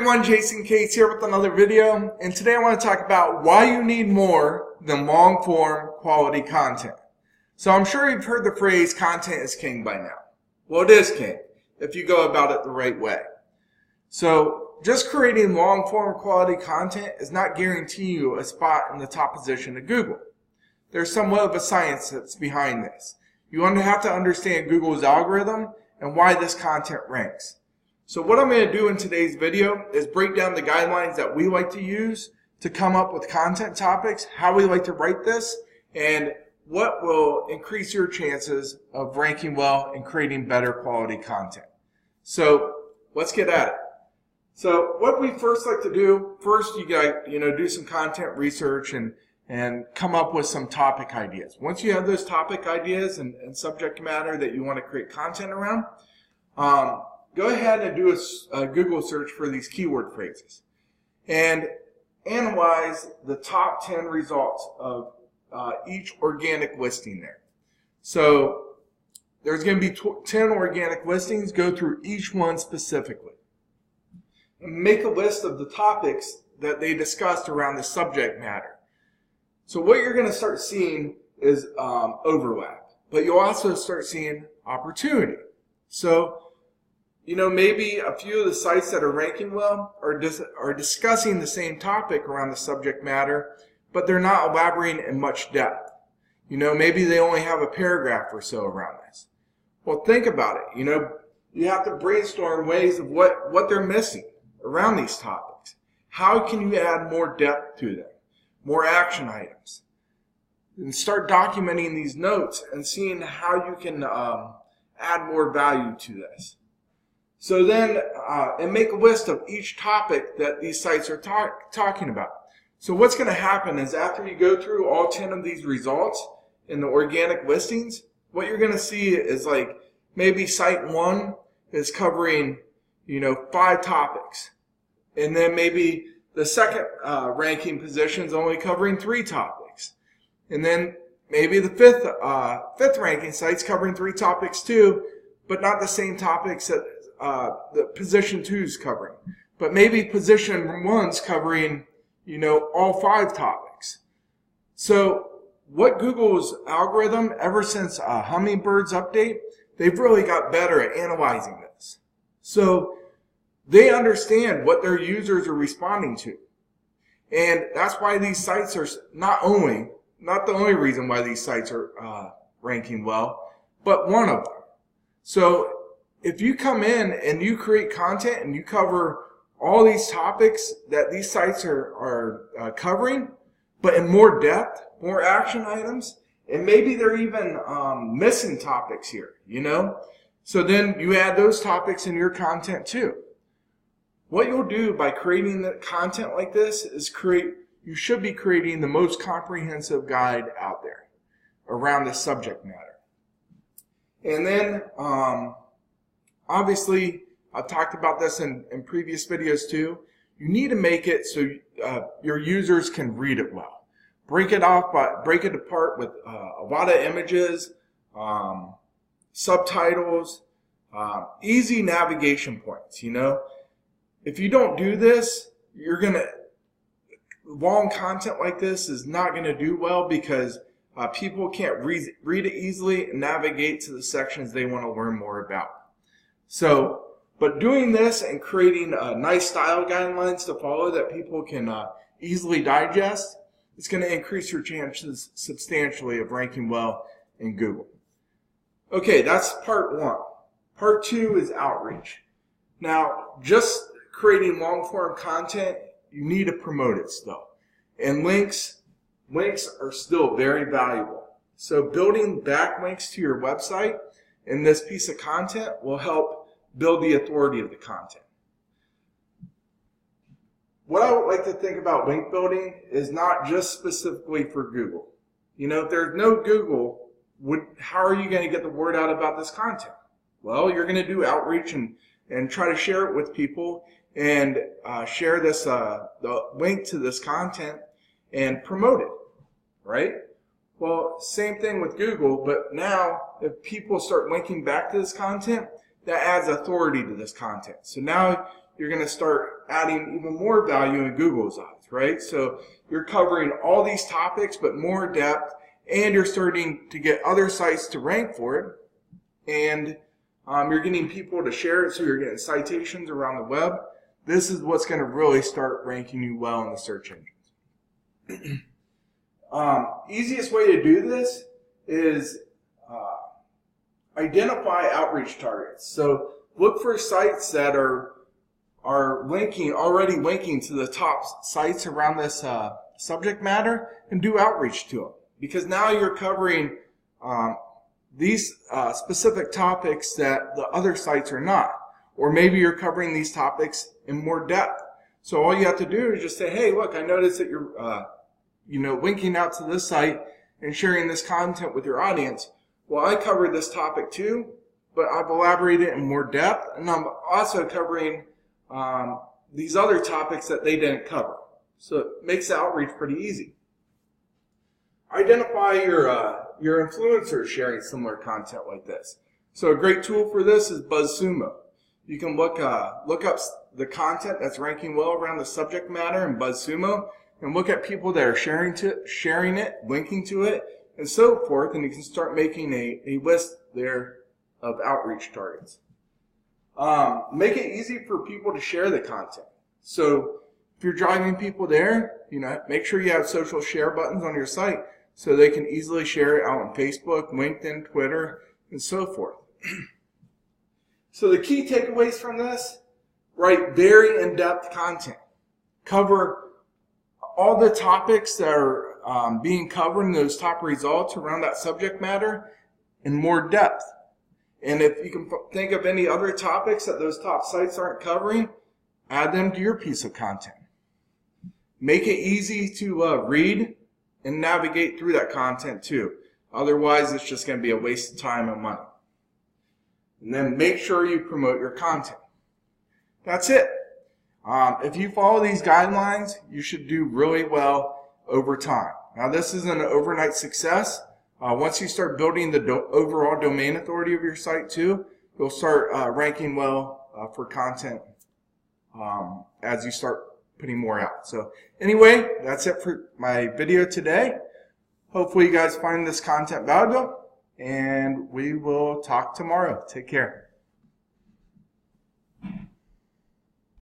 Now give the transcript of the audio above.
everyone, Jason Cates here with another video, and today I want to talk about why you need more than long-form quality content. So I'm sure you've heard the phrase content is king by now. Well, it is king if you go about it the right way. So just creating long-form quality content is not guaranteeing you a spot in the top position of Google. There's somewhat of a science that's behind this. You have to understand Google's algorithm and why this content ranks. So what I'm going to do in today's video is break down the guidelines that we like to use to come up with content topics, how we like to write this, and what will increase your chances of ranking well and creating better quality content. So let's get at it. So what we first like to do, first you got do some content research and come up with some topic ideas. Once you have those topic ideas and subject matter that you want to create content around, go ahead and do a Google search for these keyword phrases and analyze the top 10 results of each organic listing there. So there's going to be 10 organic listings. Go through each one specifically and make a list of the topics that they discussed around the subject matter. So what you're going to start seeing is overlap, but you'll also start seeing opportunity. So maybe a few of the sites that are ranking well are discussing the same topic around the subject matter, but they're not elaborating in much depth. Maybe they only have a paragraph or so around this. Well, think about it. You have to brainstorm ways of what they're missing around these topics. How can you add more depth to them, more action items? And start documenting these notes and seeing how you can add more value to this. So then, and make a list of each topic that these sites are talking about. So what's going to happen is after you go through all 10 of these results in the organic listings, what you're going to see is like maybe site 1 is covering, 5 topics. And then maybe the second ranking position is only covering 3 topics. And then maybe the fifth ranking site's covering 3 topics too, but not the same topics that the position 2 is covering, but maybe position 1's covering, all 5 topics. So what Google's algorithm, ever since Hummingbird's update, they've really got better at analyzing this. So they understand what their users are responding to. And that's why these sites are not the only reason why these sites are ranking well, but one of them. So if you come in and you create content and you cover all these topics that these sites are covering, but in more depth, more action items, and maybe they're even missing topics here, So then you add those topics in your content too. What you'll do by creating the content like this is you should be creating the most comprehensive guide out there around the subject matter. And then, obviously, I've talked about this in previous videos too. You need to make it so your users can read it well. Break it apart with a lot of images, subtitles, easy navigation points. If you don't do this, long content like this is not going to do well because people can't read it easily and navigate to the sections they want to learn more about. So, but doing this and creating nice style guidelines to follow that people can easily digest, it's going to increase your chances substantially of ranking well in Google. Okay, that's part 1. Part 2 is outreach. Now, just creating long-form content, you need to promote it still. And links are still very valuable. So building backlinks to your website in this piece of content will help build the authority of the content. What I would like to think about link building is not just specifically for Google. If there's no Google, how are you going to get the word out about this content? Well, you're going to do outreach and try to share it with people and share this the link to this content and promote it, right? Well, same thing with Google, but now if people start linking back to this content, that adds authority to this content. So now you're going to start adding even more value in Google's eyes, right? So you're covering all these topics, but more depth, and you're starting to get other sites to rank for it, and you're getting people to share it, so you're getting citations around the web. This is what's going to really start ranking you well in the search engines. Easiest way to do this is identify outreach targets. So look for sites that are already linking to the top sites around this subject matter, and do outreach to them. Because now you're covering these specific topics that the other sites are not. Or maybe you're covering these topics in more depth. So all you have to do is just say, hey, look, I noticed that you're linking out to this site and sharing this content with your audience. Well, I covered this topic too, but I've elaborated in more depth, and I'm also covering these other topics that they didn't cover. So it makes the outreach pretty easy. Identify your influencers sharing similar content like this. So a great tool for this is BuzzSumo. You can look up the content that's ranking well around the subject matter in BuzzSumo, and look at people that are sharing it, linking to it, and so forth, and you can start making a list there of outreach targets. Make it easy for people to share the content. So if you're driving people there, make sure you have social share buttons on your site so they can easily share it out on Facebook, LinkedIn, Twitter, and so forth. So the key takeaways from this: write very in-depth content. Cover all the topics that are being covered in those top results around that subject matter in more depth. And if you can think of any other topics that those top sites aren't covering, add them to your piece of content. Make it easy to read and navigate through that content too. Otherwise, it's just going to be a waste of time and money. And then make sure you promote your content. That's it. If you follow these guidelines, you should do really well over time. Now, this isn't an overnight success. Once you start building the overall domain authority of your site too, you'll start ranking well for content as you start putting more out. So anyway, that's it for my video today. Hopefully you guys find this content valuable, and we will talk tomorrow. Take care.